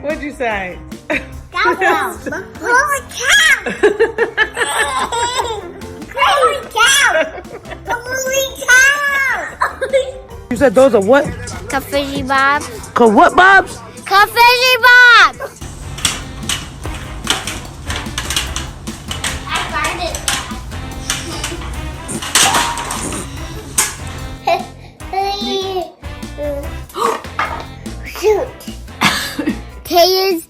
What'd you say? Holy cow! Holy cow! Holy cow! You said those are what? Confetti bobs. What bobs? Confetti bobs! I farted that. Shoot. Kay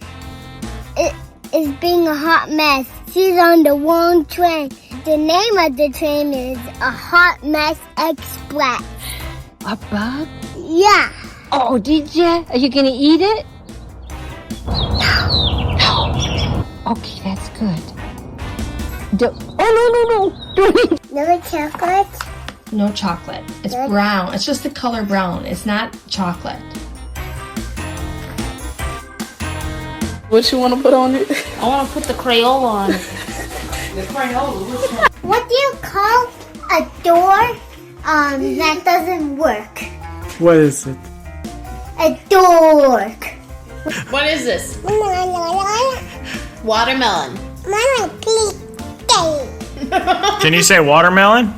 is being a hot mess. She's on the wrong train. The name of the train is a Hot Mess Express. A bug? Yeah. Oh, did ya? Are you gonna eat it? No. Okay, that's good. No. Don't eat. No chocolate? No chocolate. It's brown. It's just the color brown. It's not chocolate. What you want to put on it? I want to put the Crayola on it. The Crayola. What do you call a door that doesn't work? What is it? A door. What is this? Watermelon. Can you say watermelon?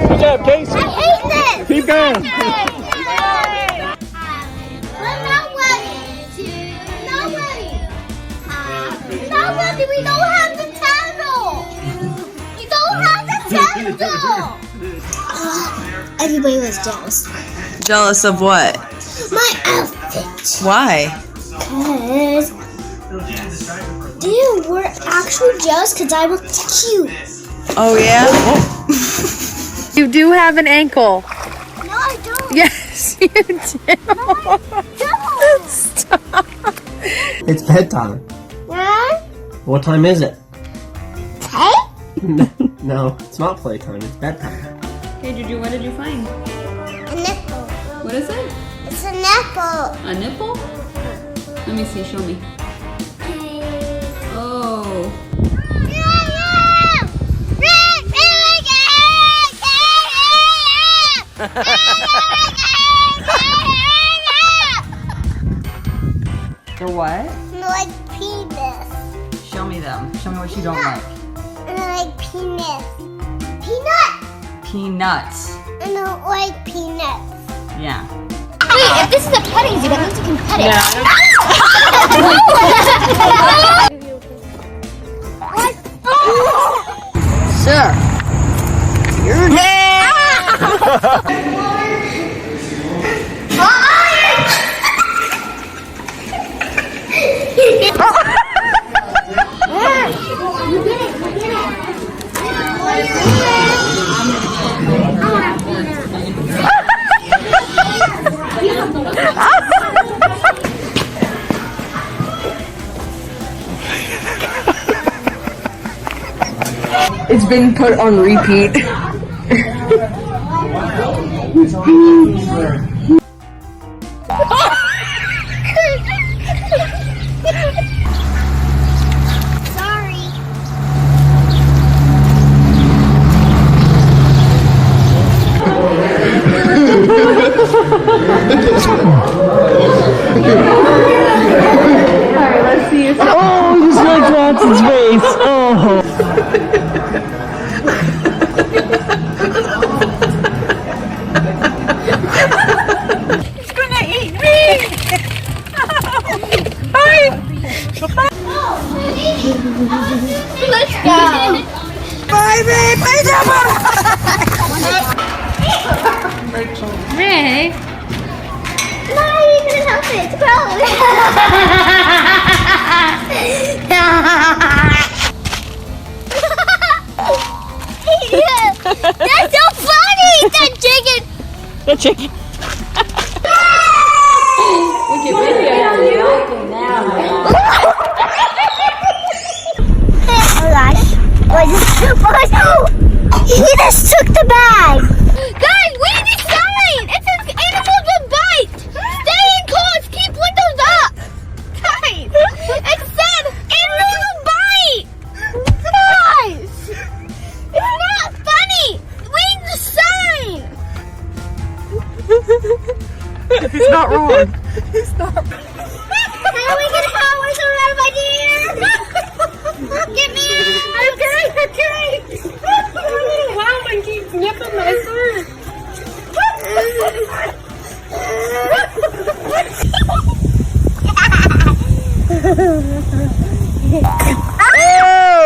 Good job, Casey. I hate this. Keep going. We don't have the candle! We don't have the candle! Everybody was jealous. Jealous of what? My outfit. Why? Because they were actually jealous because I looked cute. Oh yeah? You do have an ankle. No, I don't. Yes, you do. No, I don't. Stop. It's bedtime. What? What time is it? Hey? No, it's not playtime. It's bedtime. Hey, what did you find? A nipple. What is it? It's a nipple. A nipple? Let me see, show me. Oh. For what? Like penis. Show me them. Show me what you don't like. Like penis. Peanut. Peanuts. I don't like peanuts. Yeah. Wait, if this is a petting zoo, that means you can pet it. Sir. You're It's been put on repeat. Sorry. Alright, let's see you. Oh, you just like Watson's face. Oh. He's gonna eat me! Let's go. Bye, babe! Ray. Not even an outfit. It's gross. That's so funny! That chicken! The chicken. Oh gosh. He just took the bag! Guys, we need a sign! It says animals will bite! Stay in close! Keep windows up! Guys! It said animals will bite! Guys! It's not funny! Read the sign! He's not wrong. How do we get powers around my dear? Get me out! I'm trying! Wow, I keep nipping my throat.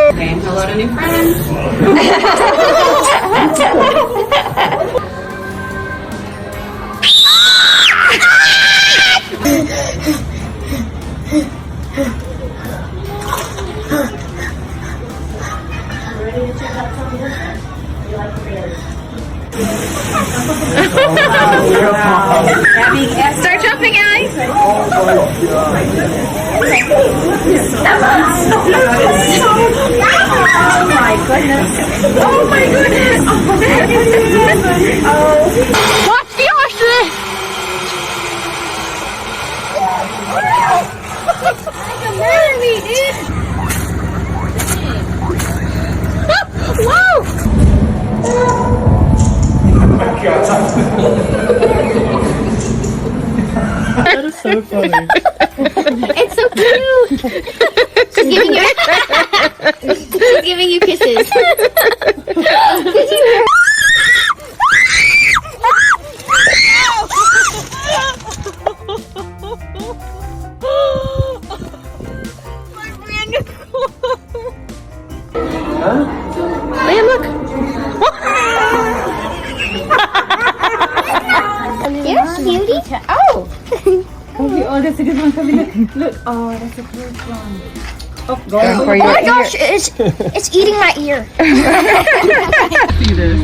Okay, hello to new friends. Start jumping, guys! Oh my goodness! Watch the ostrich! That is so funny. It's so cute! She's giving you kisses. You're a cutie. Oh! Oh, that's a good one. Look. Oh, that's a good one. Oh my gosh, it's eating my ear. See this.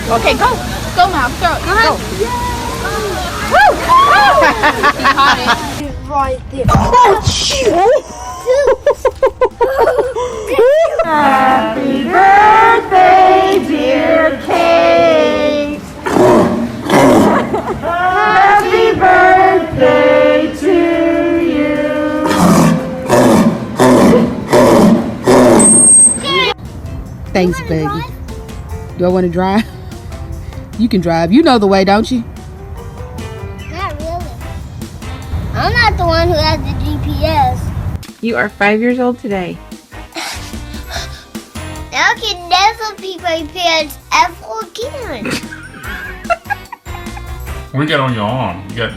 Okay, go. Go now. Throw it. Go. He caught it. Right there. Oh, shoot. Happy birthday, dear Kate. Happy birthday to you. Thanks, baby. Do I want to drive? You can drive. You know the way, don't you? Not really. I'm not the one who has the GPS. You are 5 years old today. I can never be my parents ever again. We got on your arm. You got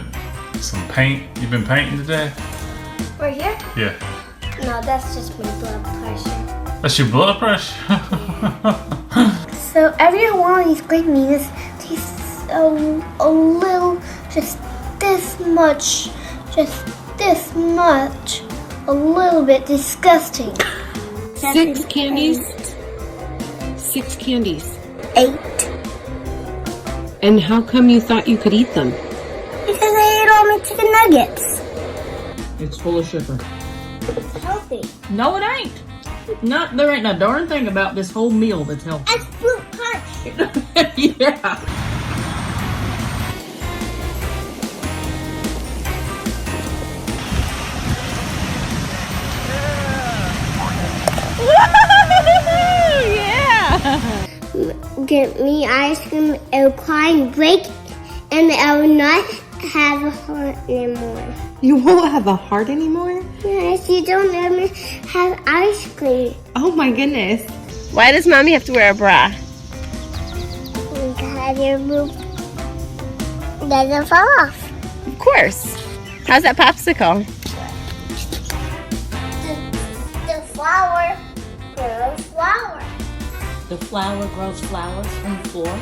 some paint. You've been painting today? Right here? Yeah. No, that's just my blood pressure. That's your blood pressure? So every while he's giving me this tastes a little, just this much, a little bit disgusting. 6 candies. 6 candies. 8. And how come you thought you could eat them? Because I ate all my chicken nuggets. It's full of sugar. It's healthy. No, it ain't. There ain't a darn thing about this whole meal that's healthy. It's fruit punch. Yeah. Get me ice cream, it'll cry and break, and I will not have a heart anymore. You won't have a heart anymore? Yes, you don't let me have ice cream. Oh my goodness. Why does mommy have to wear a bra? Because your boob doesn't fall off. Of course. How's that popsicle? The flower grows flower. The flower grows flowers from the floor.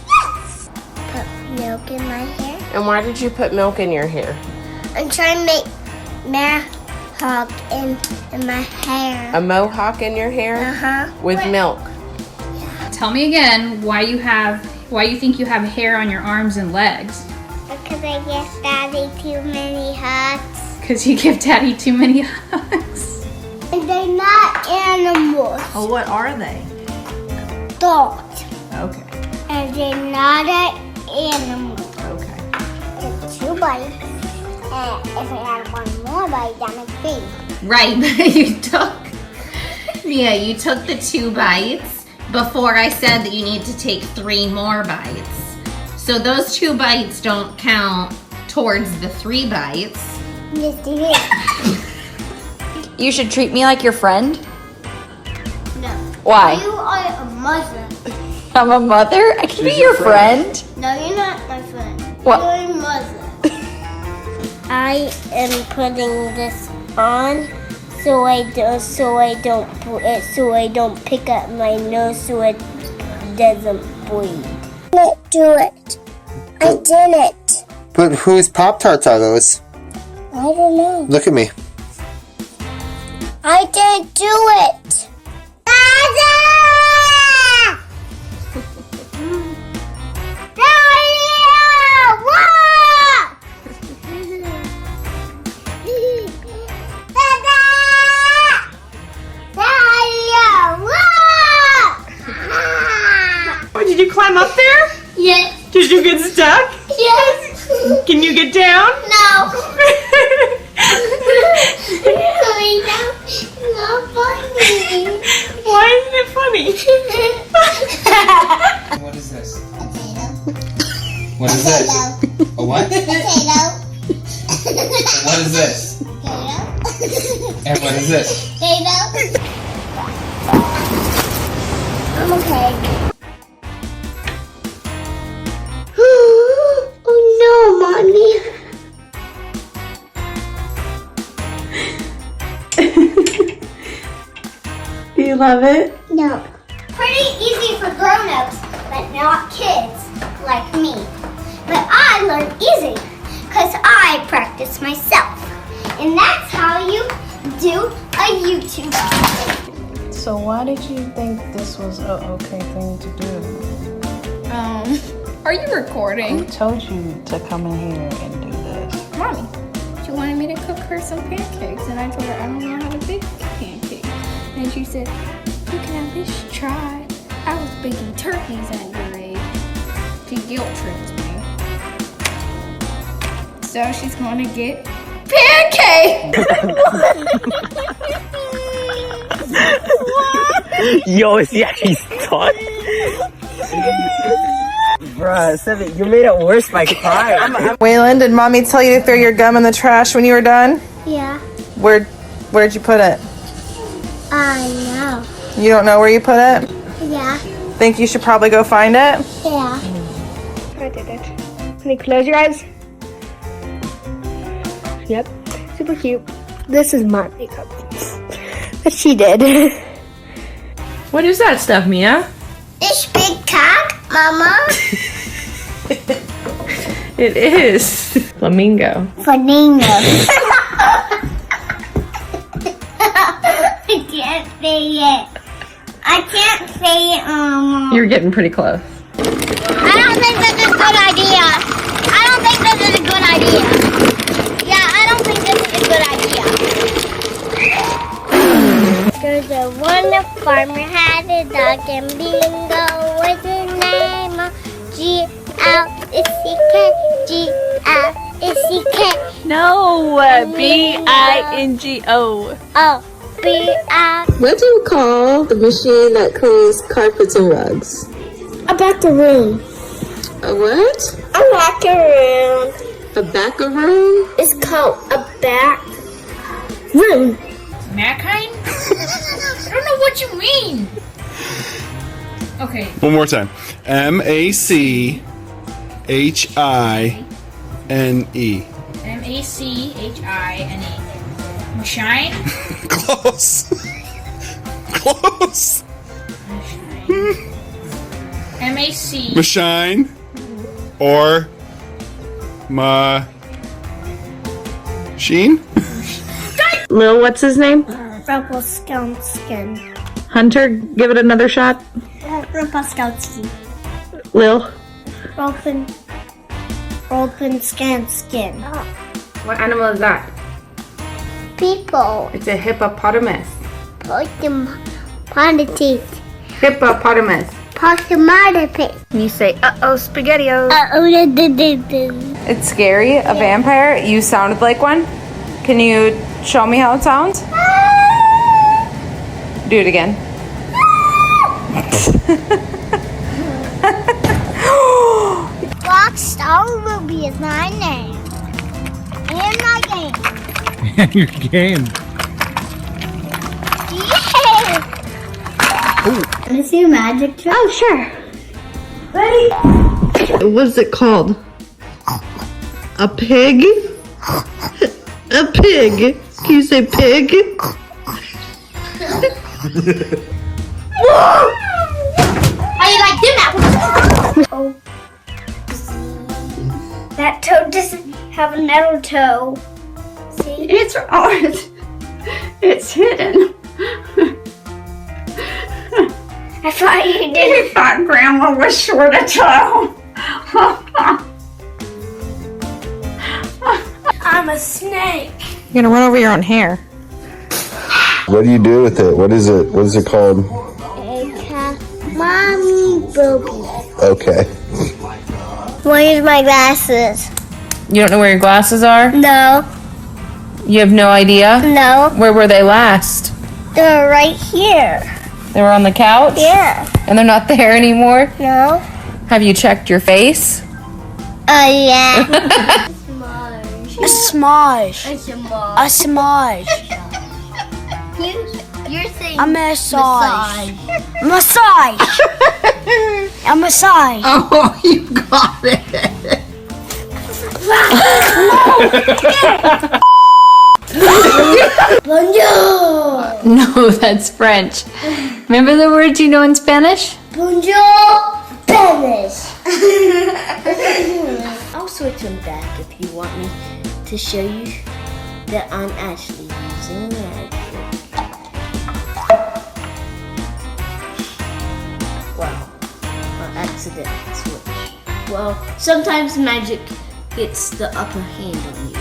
Yes! Put milk in my hair. And why did you put milk in your hair? I'm trying to make mohawk in my hair. A mohawk in your hair? Uh-huh. With milk. Tell me again why you think you have hair on your arms and legs. Because I guess Daddy too many hugs. Because you give Daddy too many hugs. And they're not animals. Oh, what are they? Dogs. Okay. And they're not an animal. Okay. It's 2 bites. And if I had 1 more bite, that makes 3. Right, but you took the 2 bites, before I said that you need to take 3 more bites. So those 2 bites don't count towards the 3 bites. Yes, they do. You should treat me like your friend? No. Why? You are a mother. I'm a mother? I can be your friend. No, you're not my friend. What? You're a mother. I am putting this on so I don't pick up my nose so it doesn't bleed. I didn't do it. I didn't. But whose Pop-Tarts are those? I don't know. Look at me. I didn't do it. Oh, did you climb up there? Yes. Did you get stuck? Yes. Can you get down? No. Not funny. Why isn't it funny? What is this? Potato. What is this? A what? Potato. What is this? Potato. And what is this? Potato. I'm okay. Oh no, Mommy. Do you love it? No. Pretty easy for grown-ups, but not kids like me. But I learn easy because I practice myself. And that's how you do a YouTube video. So why did you think this was an okay thing to do? Are you recording? Who told you to come in here and do this? Mommy, she wanted me to cook her some pancakes, and I told her I don't know how to bake pancakes. And she said, you can at least try. I was baking turkeys at your age. She guilt tripped me. So she's going to get pancakes. Yo, is he actually stuck? Bruh, Seven, you made it worse by crying. Waylon, did Mommy tell you to throw your gum in the trash when you were done? Yeah. Where'd you put it? I know. You don't know where you put it? Yeah. Think you should probably go find it? Yeah. I did it. Can you close your eyes? Yep. Super cute. This is my makeup. But she did. What is that stuff, Mia? This big cock, Mama. It is. Flamingo. Flamingo. I can't say it. I can't say it, Mama. You're getting pretty close. I don't think this is a good idea. I don't think this is a good idea. Yeah, I don't think this is a good idea. There's a one farmer had a dog and Bingo was his name. G-L-I-C-K. G-L-I-C-K. No, B-I-N-G-O. Oh, B-I. What do you call the machine that cleans carpets and rugs? A back-a-room. A what? A back-a-room. A back-a-room? It's called a back room. Macine? I don't know what you mean. Okay. One more time. M-A-C-H-I-N-E. M-A-C-H-I-N-E. Machine? Close. Close. M-A-C. Machine or Sheen? Lil, what's his name? Rumpelstiltskin. Hunter, give it another shot. Rumpelstiltskin. Lil. Rumpelstiltskin. What animal is that? People. It's a hippopotamus. Hippopotamus. Hippopotamus. Hippopotamus. You say, uh-oh, SpaghettiOs. It's scary, a vampire. You sounded like one. Can you show me how it sounds? Do it again. Rockstar Ruby is my name. And my game. And your game. Yeah! Can I see a magic trick? Oh, sure. Ready? What's it called? A pig? A pig. Can you say pig? How you like them apples? Oh. That toe doesn't have another toe. See? It's hidden. I thought you did. You thought Grandma was short of toe. I'm a snake. You're gonna run over your own hair. What do you do with it? What is it? What is it called? Mommy Booby. Okay. Where's my glasses? You don't know where your glasses are? No. You have no idea? No. Where were they last? They're right here. They were on the couch? Yeah. And they're not there anymore? No. Have you checked your face? Oh, yeah. A smosh. A smosh. You're saying a massage. Massage. A massage. Oh, you got it. Bonjour. No, that's French. Remember the words you know in Spanish? Bonjour. Spanish. I'll switch them back if you want me to show you that I'm actually using magic. Wow, an accident switch. Well, sometimes magic gets the upper hand on you.